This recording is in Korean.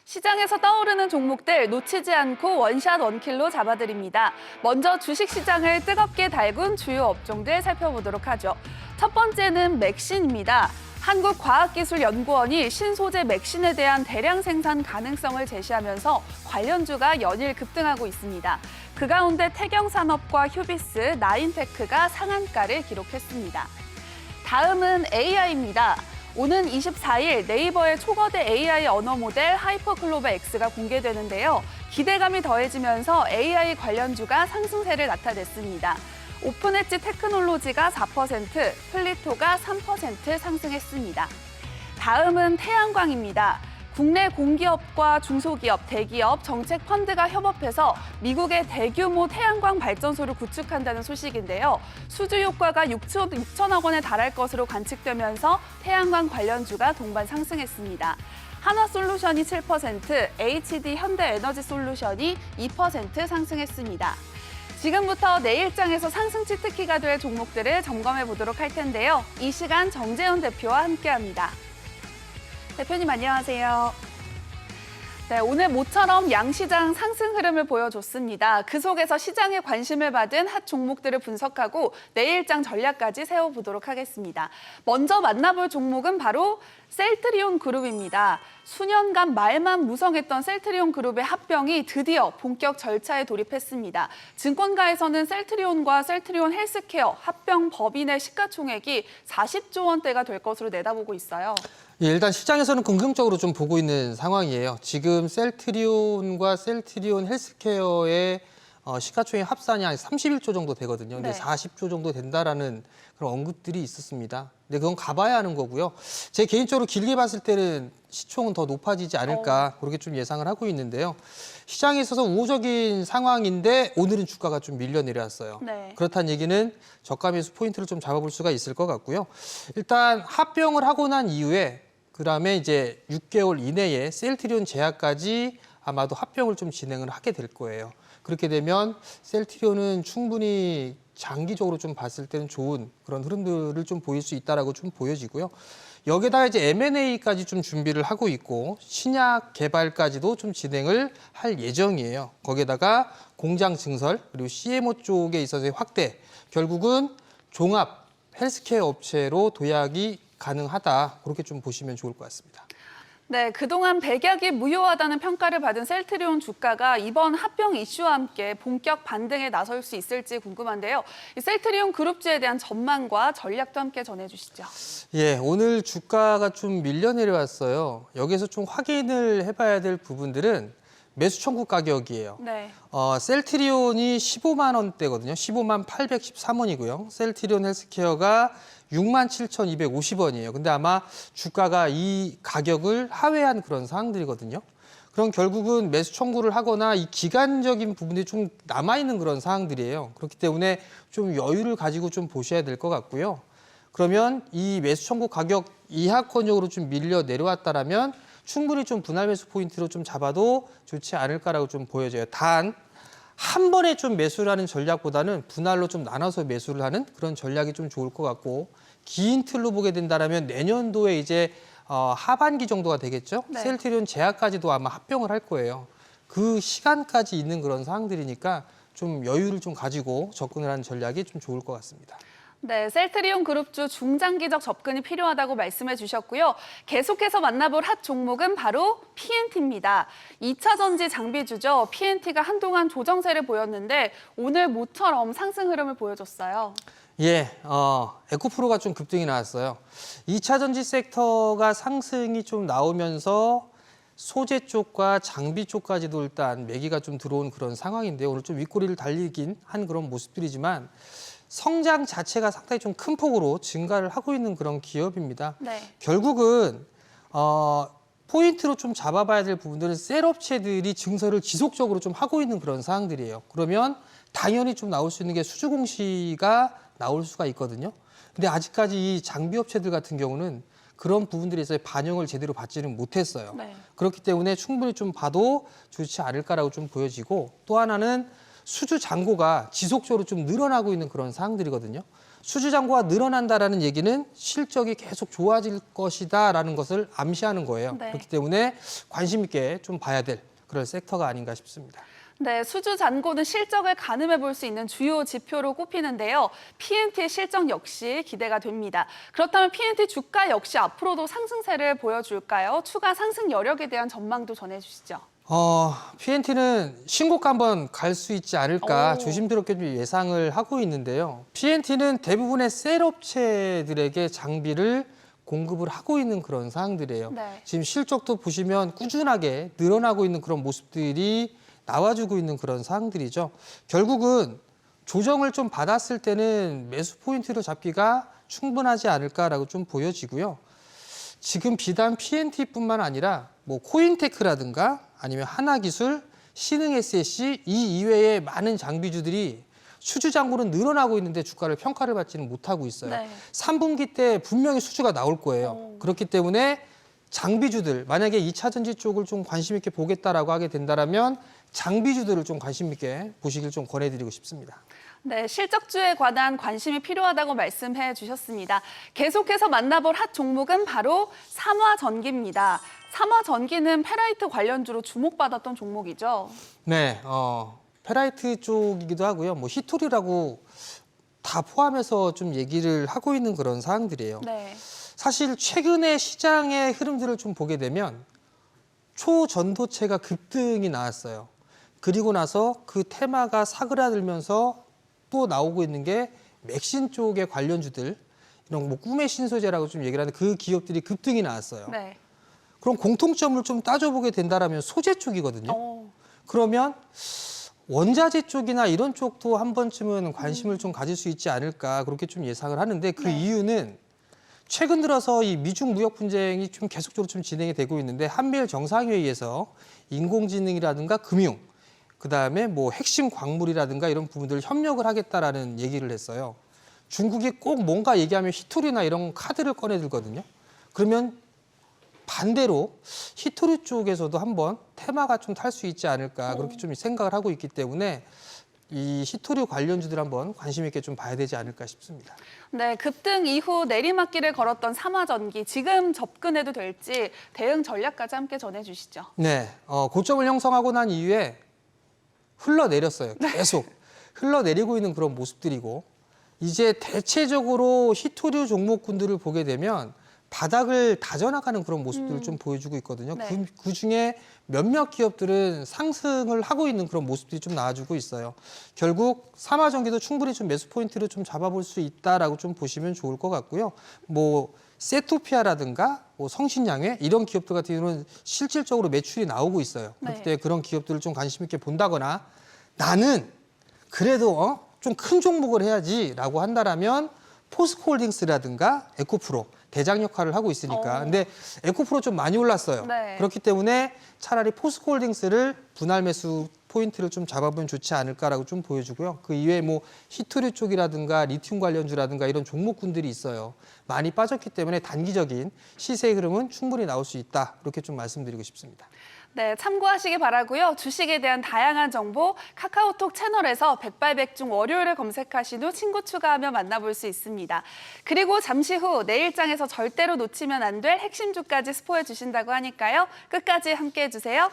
시장에서 떠오르는 종목들 놓치지 않고 원샷 원킬로 잡아드립니다. 먼저 주식시장을 뜨겁게 달군 주요 업종들 살펴보도록 하죠. 첫 번째는 맥신입니다. 한국과학기술연구원이 신소재 맥신에 대한 대량 생산 가능성을 제시하면서 관련주가 연일 급등하고 있습니다. 그 가운데 태경산업과 휴비스, 나인테크가 상한가를 기록했습니다. 다음은 AI입니다. 오는 24일 네이버의 초거대 AI 언어 모델 하이퍼클로버 X가 공개되는데요. 기대감이 더해지면서 AI 관련주가 상승세를 나타냈습니다. 오픈엣지 테크놀로지가 4%, 플리토가 3% 상승했습니다. 다음은 태양광입니다. 국내 공기업과 중소기업, 대기업, 정책 펀드가 협업해서 미국의 대규모 태양광 발전소를 구축한다는 소식인데요. 수주 효과가 6천억 원에 달할 것으로 관측되면서 태양광 관련주가 동반 상승했습니다. 한화솔루션이 7%, HD 현대에너지솔루션이 2% 상승했습니다. 지금부터 내일장에서 상승 치트키가 될 종목들을 점검해 보도록 할 텐데요. 이 시간 정재훈 대표와 함께합니다. 대표님 안녕하세요. 네, 오늘 모처럼 양시장 상승 흐름을 보여줬습니다. 그 속에서 시장의 관심을 받은 핫 종목들을 분석하고 내일장 전략까지 세워보도록 하겠습니다. 먼저 만나볼 종목은 바로 셀트리온 그룹입니다. 수년간 말만 무성했던 셀트리온 그룹의 합병이 드디어 본격 절차에 돌입했습니다. 증권가에서는 셀트리온과 셀트리온 헬스케어 합병 법인의 시가총액이 40조 원대가 될 것으로 내다보고 있어요. 예, 일단 시장에서는 긍정적으로 좀 보고 있는 상황이에요. 지금 셀트리온과 셀트리온 헬스케어의 시가총액 합산이 한 31조 정도 되거든요. 근데 네. 40조 정도 된다라는 그런 언급들이 있었습니다. 근데 그건 가봐야 하는 거고요. 제 개인적으로 길게 봤을 때는 시총은 더 높아지지 않을까 그렇게 좀 예상을 하고 있는데요. 시장에 있어서 우호적인 상황인데 오늘은 주가가 좀 밀려 내려왔어요. 네. 그렇다는 얘기는 저가 매수 포인트를 좀 잡아볼 수가 있을 것 같고요. 일단 합병을 하고 난 이후에 그다음에 이제 6개월 이내에 셀트리온 제약까지 아마도 합병을 좀 진행을 하게 될 거예요. 그렇게 되면 셀트리온은 충분히 장기적으로 좀 봤을 때는 좋은 그런 흐름들을 좀 보일 수 있다라고 좀 보여지고요. 여기다가 이제 M&A까지 좀 준비를 하고 있고 신약 개발까지도 좀 진행을 할 예정이에요. 거기에다가 공장 증설 그리고 CMO 쪽에 있어서의 확대, 결국은 종합 헬스케어 업체로 도약이 가능하다. 그렇게 좀 보시면 좋을 것 같습니다. 네, 그동안 백약이 무효하다는 평가를 받은 셀트리온 주가가 이번 합병 이슈와 함께 본격 반등에 나설 수 있을지 궁금한데요. 이 셀트리온 그룹주에 대한 전망과 전략도 함께 전해주시죠. 예, 오늘 주가가 좀 밀려 내려왔어요. 여기서 좀 확인을 해봐야 될 부분들은 매수 청구 가격이에요. 네. 셀트리온이 15만 원대거든요. 15만 813원이고요. 셀트리온 헬스케어가 67,250원이에요. 근데 아마 주가가 이 가격을 하회한 그런 상황들이거든요. 그럼 결국은 매수 청구를 하거나 이 기간적인 부분이 좀 남아있는 그런 상황들이에요. 그렇기 때문에 좀 여유를 가지고 좀 보셔야 될 것 같고요. 그러면 이 매수 청구 가격 이하권역으로 좀 밀려 내려왔다라면 충분히 좀 분할 매수 포인트로 좀 잡아도 좋지 않을까라고 좀 보여져요. 단 한 번에 좀 매수를 하는 전략보다는 분할로 좀 나눠서 매수를 하는 그런 전략이 좀 좋을 것 같고 긴 틀로 보게 된다면 내년도에 이제 하반기 정도가 되겠죠. 네. 셀트리온 제약까지도 아마 합병을 할 거예요. 그 시간까지 있는 그런 상황들이니까 좀 여유를 좀 가지고 접근을 하는 전략이 좀 좋을 것 같습니다. 네, 셀트리온 그룹주 중장기적 접근이 필요하다고 말씀해 주셨고요. 계속해서 만나볼 핫 종목은 바로 PNT입니다. 2차 전지 장비주죠. PNT가 한동안 조정세를 보였는데 오늘 모처럼 상승 흐름을 보여줬어요. 예, 에코프로가 좀 급등이 나왔어요. 2차 전지 섹터가 상승이 좀 나오면서 소재 쪽과 장비 쪽까지도 일단 매기가 좀 들어온 그런 상황인데 오늘 좀 윗꼬리를 달리긴 한 그런 모습들이지만 성장 자체가 상당히 좀 큰 폭으로 증가를 하고 있는 그런 기업입니다. 네. 결국은 포인트로 좀 잡아봐야 될 부분들은 셀업체들이 증설을 지속적으로 좀 하고 있는 그런 상황들이에요. 그러면 당연히 좀 나올 수 있는 게 수주 공시가 나올 수가 있거든요. 근데 아직까지 이 장비업체들 같은 경우는 그런 부분들에 있어서 반영을 제대로 받지는 못했어요. 네. 그렇기 때문에 충분히 좀 봐도 좋지 않을까라고 좀 보여지고 또 하나는 수주 잔고가 지속적으로 좀 늘어나고 있는 그런 상황들이거든요. 수주 잔고가 늘어난다라는 얘기는 실적이 계속 좋아질 것이다라는 것을 암시하는 거예요. 네. 그렇기 때문에 관심 있게 좀 봐야 될 그런 섹터가 아닌가 싶습니다. 네, 수주 잔고는 실적을 가늠해 볼 수 있는 주요 지표로 꼽히는데요. P&T의 실적 역시 기대가 됩니다. 그렇다면 P&T 주가 역시 앞으로도 상승세를 보여줄까요? 추가 상승 여력에 대한 전망도 전해주시죠. P&T는 신고가 한번 갈 수 있지 않을까 오. 조심스럽게 좀 예상을 하고 있는데요. P&T는 대부분의 셀업체들에게 장비를 공급을 하고 있는 그런 상황들이에요. 네. 지금 실적도 보시면 꾸준하게 늘어나고 있는 그런 모습들이 나와주고 있는 그런 상황들이죠. 결국은 조정을 좀 받았을 때는 매수 포인트로 잡기가 충분하지 않을까라고 좀 보여지고요. 지금 비단 P&T뿐만 아니라 뭐 코인테크라든가 아니면 하나기술, 신흥SSC 이 이외의 많은 장비주들이 수주 잔고는 늘어나고 있는데 주가를 평가를 받지는 못하고 있어요. 네. 3분기 때 분명히 수주가 나올 거예요. 그렇기 때문에 장비주들, 만약에 2차 전지 쪽을 좀 관심 있게 보겠다라고 하게 된다면 장비주들을 좀 관심 있게 보시길 좀 권해드리고 싶습니다. 네, 실적주에 관한 관심이 필요하다고 말씀해 주셨습니다. 계속해서 만나볼 핫 종목은 바로 삼화전기입니다. 삼화전기는 페라이트 관련주로 주목받았던 종목이죠. 네, 페라이트 쪽이기도 하고요. 뭐 히토리라고 다 포함해서 좀 얘기를 하고 있는 그런 사항들이에요. 네. 사실 최근에 시장의 흐름들을 좀 보게 되면 초전도체가 급등이 나왔어요. 그리고 나서 그 테마가 사그라들면서 또 나오고 있는 게 맥신 쪽의 관련주들, 이런 뭐 꿈의 신소재라고 좀 얘기를 하는데 그 기업들이 급등이 나왔어요. 네. 그럼 공통점을 좀 따져보게 된다면 소재 쪽이거든요. 그러면 원자재 쪽이나 이런 쪽도 한 번쯤은 관심을 좀 가질 수 있지 않을까 그렇게 좀 예상을 하는데 그 네. 이유는 최근 들어서 이 미중 무역 분쟁이 좀 계속적으로 좀 진행이 되고 있는데 한미일 정상회의에서 인공지능이라든가 금융, 그다음에 뭐 핵심 광물이라든가 이런 부분들을 협력을 하겠다라는 얘기를 했어요. 중국이 꼭 뭔가 얘기하면 히토리나 이런 카드를 꺼내 들거든요. 그러면 반대로 히토리 쪽에서도 한번 테마가 좀 탈 수 있지 않을까 그렇게 좀 생각을 하고 있기 때문에 이 히토리 관련주들 한번 관심 있게 좀 봐야 되지 않을까 싶습니다. 네, 급등 이후 내리막길을 걸었던 삼화전기 지금 접근해도 될지 대응 전략까지 함께 전해주시죠. 네, 고점을 형성하고 난 이후에 흘러내렸어요. 계속 흘러내리고 있는 그런 모습들이고 이제 대체적으로 히토류 종목군들을 보게 되면 바닥을 다져나가는 그런 모습들을 좀 보여주고 있거든요. 네. 그 중에 몇몇 기업들은 상승을 하고 있는 그런 모습들이 좀 나와주고 있어요. 결국 삼화전기도 충분히 좀 매수 포인트를 좀 잡아볼 수 있다라고 좀 보시면 좋을 것 같고요. 뭐 세토피아라든가 뭐 성신양회 이런 기업들 같은 경우는 실질적으로 매출이 나오고 있어요. 그렇기 네. 때문에 그런 기업들을 좀 관심 있게 본다거나 나는 그래도 좀 큰 종목을 해야지라고 한다라면 포스코홀딩스라든가 에코프로 대장 역할을 하고 있으니까. 근데 에코프로 좀 많이 올랐어요. 네. 그렇기 때문에 차라리 포스코홀딩스를 분할 매수 포인트를 좀 잡아보면 좋지 않을까라고 좀 보여주고요. 그 이외에 뭐 히토리 쪽이라든가 리튬 관련주라든가 이런 종목군들이 있어요. 많이 빠졌기 때문에 단기적인 시세 흐름은 충분히 나올 수 있다. 이렇게 좀 말씀드리고 싶습니다. 네, 참고하시기 바라고요. 주식에 대한 다양한 정보 카카오톡 채널에서 백발백중 월요일을 검색하신 후 친구 추가하면 만나볼 수 있습니다. 그리고 잠시 후 내일장에서 절대로 놓치면 안 될 핵심주까지 스포해 주신다고 하니까요. 끝까지 함께해 주세요.